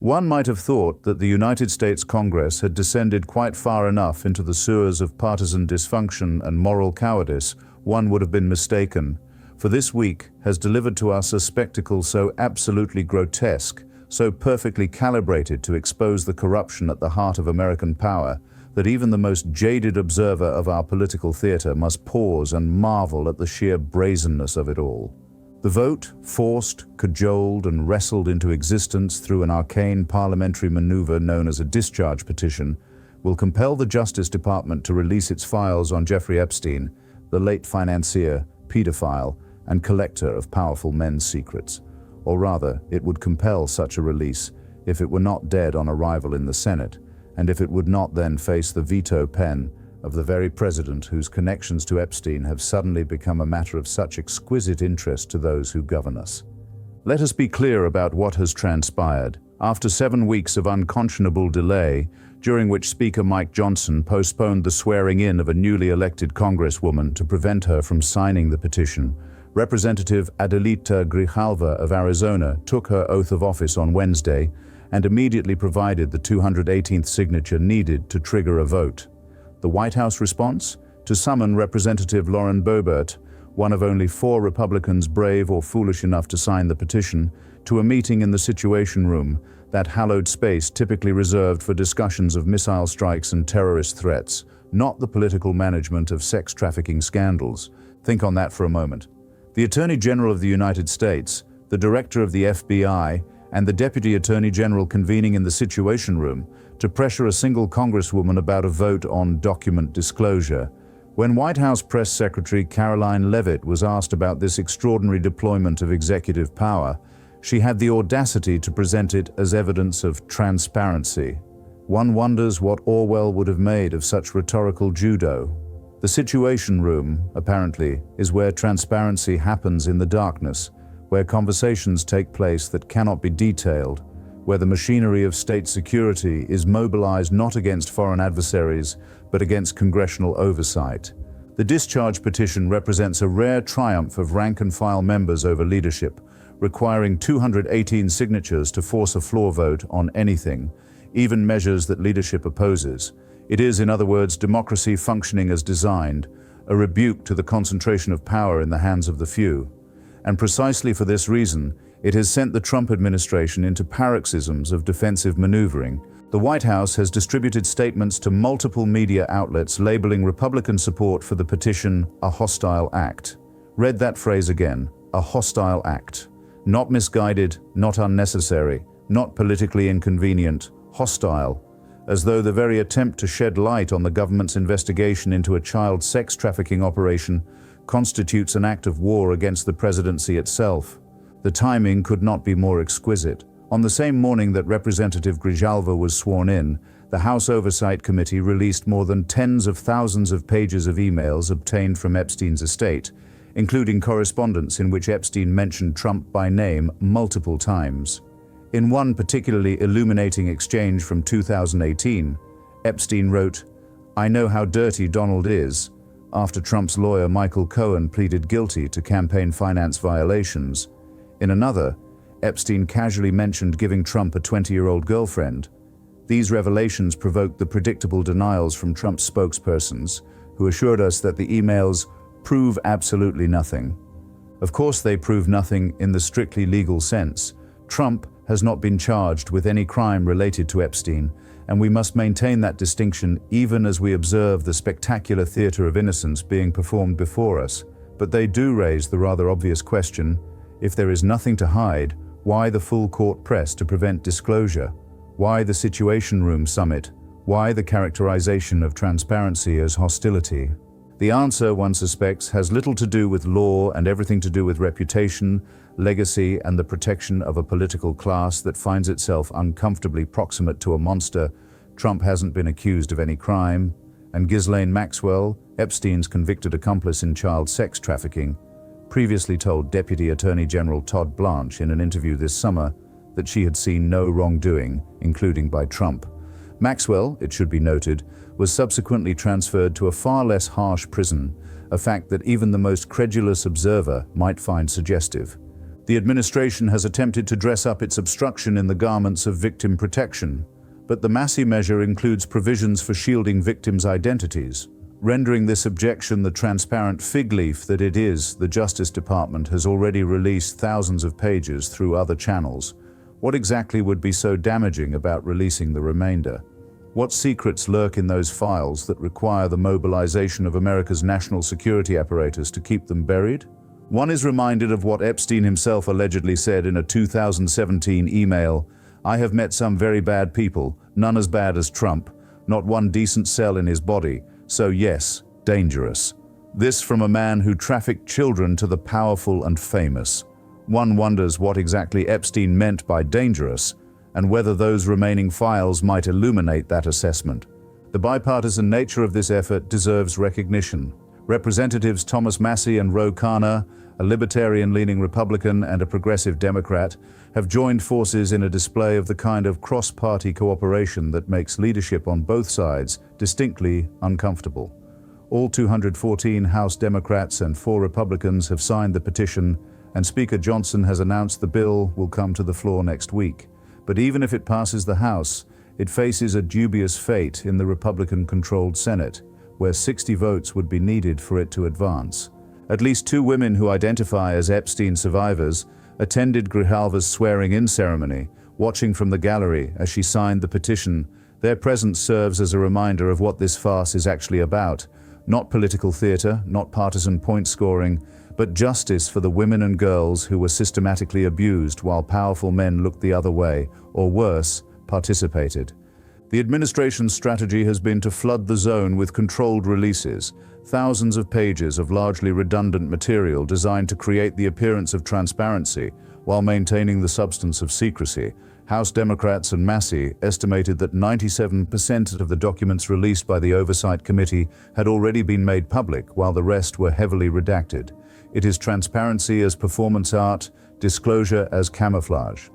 One might have thought that the United States Congress had descended quite far enough into the sewers of partisan dysfunction and moral cowardice. One would have been mistaken, for this week has delivered to us a spectacle so absolutely grotesque, so perfectly calibrated to expose the corruption at the heart of American power, that even the most jaded observer of our political theater must pause and marvel at the sheer brazenness of it all. The vote, forced, cajoled, and wrestled into existence through an arcane parliamentary maneuver known as a discharge petition, will compel the Justice Department to release its files on Jeffrey Epstein, the late financier, pedophile, and collector of powerful men's secrets. Or rather, it would compel such a release if it were not dead on arrival in the Senate, and if it would not then face the veto pen of the very president whose connections to Epstein have suddenly become a matter of such exquisite interest to those who govern us. Let us be clear about what has transpired. After 7 weeks of unconscionable delay, during which Speaker Mike Johnson postponed the swearing-in of a newly elected Congresswoman to prevent her from signing the petition, Representative Adelita Grijalva of Arizona took her oath of office on Wednesday and immediately provided the 218th signature needed to trigger a vote. The White House response? To summon Representative Lauren Boebert, one of only 4 Republicans brave or foolish enough to sign the petition, to a meeting in the Situation Room, that hallowed space typically reserved for discussions of missile strikes and terrorist threats, not the political management of sex trafficking scandals. Think on that for a moment. The Attorney General of the United States, the Director of the FBI, and the Deputy Attorney General convening in the Situation Room to pressure a single Congresswoman about a vote on document disclosure. When White House Press Secretary Caroline Leavitt was asked about this extraordinary deployment of executive power, she had the audacity to present it as evidence of transparency. One wonders what Orwell would have made of such rhetorical judo. The Situation Room, apparently, is where transparency happens in the darkness, where conversations take place that cannot be detailed, where the machinery of state security is mobilized not against foreign adversaries, but against congressional oversight. The discharge petition represents a rare triumph of rank-and-file members over leadership, requiring 218 signatures to force a floor vote on anything, even measures that leadership opposes. It is, in other words, democracy functioning as designed, a rebuke to the concentration of power in the hands of the few. And precisely for this reason, it has sent the Trump administration into paroxysms of defensive maneuvering. The White House has distributed statements to multiple media outlets labeling Republican support for the petition a hostile act. Read that phrase again, a hostile act. Not misguided, not unnecessary, not politically inconvenient, hostile, as though the very attempt to shed light on the government's investigation into a child sex trafficking operation constitutes an act of war against the presidency itself. The timing could not be more exquisite. On the same morning that Representative Grijalva was sworn in, the House Oversight Committee released more than tens of thousands of pages of emails obtained from Epstein's estate, including correspondence in which Epstein mentioned Trump by name multiple times. In one particularly illuminating exchange from 2018, Epstein wrote, "I know how dirty Donald is," after Trump's lawyer Michael Cohen pleaded guilty to campaign finance violations. In another, Epstein casually mentioned giving Trump a 20-year-old girlfriend. These revelations provoked the predictable denials from Trump's spokespersons, who assured us that the emails prove absolutely nothing. Of course, they prove nothing in the strictly legal sense. Trump has not been charged with any crime related to Epstein, and we must maintain that distinction even as we observe the spectacular theater of innocence being performed before us. But they do raise the rather obvious question, if there is nothing to hide, why the full court press to prevent disclosure? Why the Situation Room summit? Why the characterization of transparency as hostility? The answer, one suspects, has little to do with law and everything to do with reputation, legacy, and the protection of a political class that finds itself uncomfortably proximate to a monster. Trump hasn't been accused of any crime, and Ghislaine Maxwell, Epstein's convicted accomplice in child sex trafficking, previously told Deputy Attorney General Todd Blanche in an interview this summer that she had seen no wrongdoing, including by Trump. Maxwell, it should be noted, was subsequently transferred to a far less harsh prison, a fact that even the most credulous observer might find suggestive. The administration has attempted to dress up its obstruction in the garments of victim protection, but the Massey measure includes provisions for shielding victims' identities. Rendering this objection the transparent fig leaf that it is, the Justice Department has already released thousands of pages through other channels. What exactly would be so damaging about releasing the remainder? What secrets lurk in those files that require the mobilization of America's national security apparatus to keep them buried? One is reminded of what Epstein himself allegedly said in a 2017 email: "I have met some very bad people, none as bad as Trump, not one decent cell in his body. So yes, dangerous." This from a man who trafficked children to the powerful and famous. One wonders what exactly Epstein meant by dangerous, and whether those remaining files might illuminate that assessment. The bipartisan nature of this effort deserves recognition. Representatives Thomas Massey and Ro Khanna, a libertarian-leaning Republican and a progressive Democrat, have joined forces in a display of the kind of cross-party cooperation that makes leadership on both sides distinctly uncomfortable. All 214 House Democrats and 4 Republicans have signed the petition, and Speaker Johnson has announced the bill will come to the floor next week. But even if it passes the House, it faces a dubious fate in the Republican-controlled Senate, where 60 votes would be needed for it to advance. At least 2 women who identify as Epstein survivors attended Grijalva's swearing-in ceremony, watching from the gallery as she signed the petition. Their presence serves as a reminder of what this farce is actually about. Not political theater, not partisan point-scoring, but justice for the women and girls who were systematically abused while powerful men looked the other way, or worse, participated. The administration's strategy has been to flood the zone with controlled releases, thousands of pages of largely redundant material designed to create the appearance of transparency while maintaining the substance of secrecy. House Democrats and Massey estimated that 97% of the documents released by the Oversight Committee had already been made public, while the rest were heavily redacted. It is transparency as performance art, disclosure as camouflage.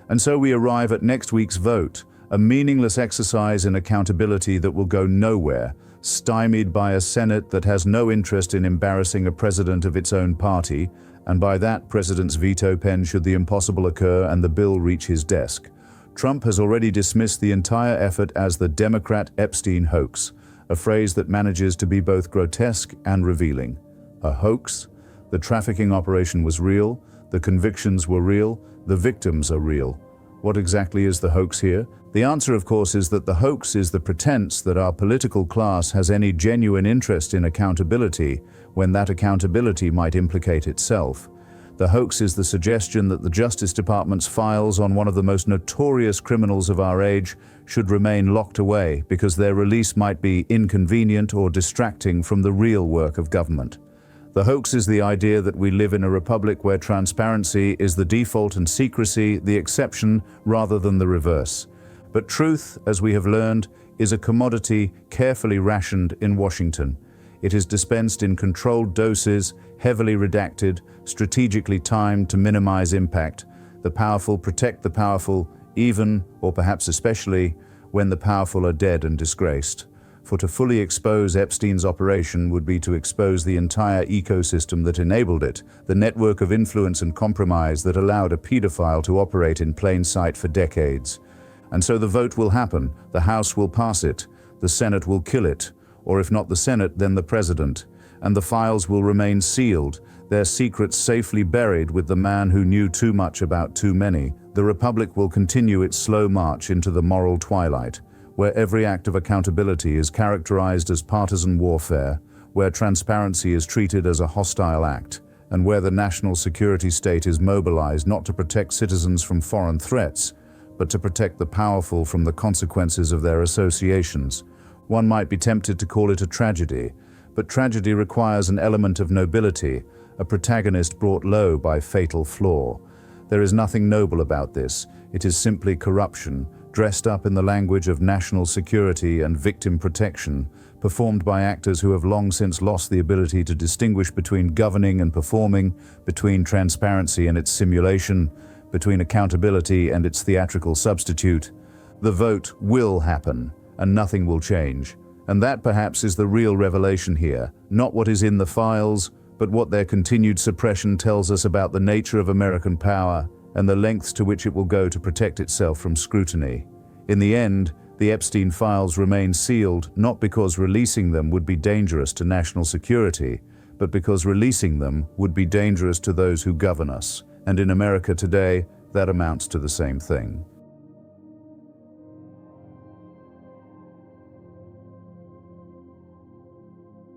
And so we arrive at next week's vote, a meaningless exercise in accountability that will go nowhere, stymied by a Senate that has no interest in embarrassing a president of its own party, and by that president's veto pen should the impossible occur and the bill reach his desk. Trump has already dismissed the entire effort as the Democrat Epstein hoax, a phrase that manages to be both grotesque and revealing. A hoax? The trafficking operation was real, the convictions were real, the victims are real. What exactly is the hoax here? The answer, of course, is that the hoax is the pretense that our political class has any genuine interest in accountability when that accountability might implicate itself. The hoax is the suggestion that the Justice Department's files on one of the most notorious criminals of our age should remain locked away because their release might be inconvenient or distracting from the real work of government. The hoax is the idea that we live in a republic where transparency is the default and secrecy the exception rather than the reverse. But truth, as we have learned, is a commodity carefully rationed in Washington. It is dispensed in controlled doses, heavily redacted, strategically timed to minimize impact. The powerful protect the powerful, even, or perhaps especially, when the powerful are dead and disgraced. For to fully expose Epstein's operation would be to expose the entire ecosystem that enabled it, the network of influence and compromise that allowed a pedophile to operate in plain sight for decades. And so the vote will happen, the House will pass it, the Senate will kill it, or if not the Senate, then the President, and the files will remain sealed, their secrets safely buried with the man who knew too much about too many. The Republic will continue its slow march into the moral twilight, where every act of accountability is characterized as partisan warfare, where transparency is treated as a hostile act, and where the national security state is mobilized not to protect citizens from foreign threats, but to protect the powerful from the consequences of their associations. One might be tempted to call it a tragedy, but tragedy requires an element of nobility, a protagonist brought low by fatal flaw. There is nothing noble about this. It is simply corruption, dressed up in the language of national security and victim protection, performed by actors who have long since lost the ability to distinguish between governing and performing, between transparency and its simulation, between accountability and its theatrical substitute. The vote will happen, and nothing will change. And that perhaps is the real revelation here, not what is in the files, but what their continued suppression tells us about the nature of American power and the lengths to which it will go to protect itself from scrutiny. In the end, the Epstein files remain sealed not because releasing them would be dangerous to national security, but because releasing them would be dangerous to those who govern us. And in America today, that amounts to the same thing.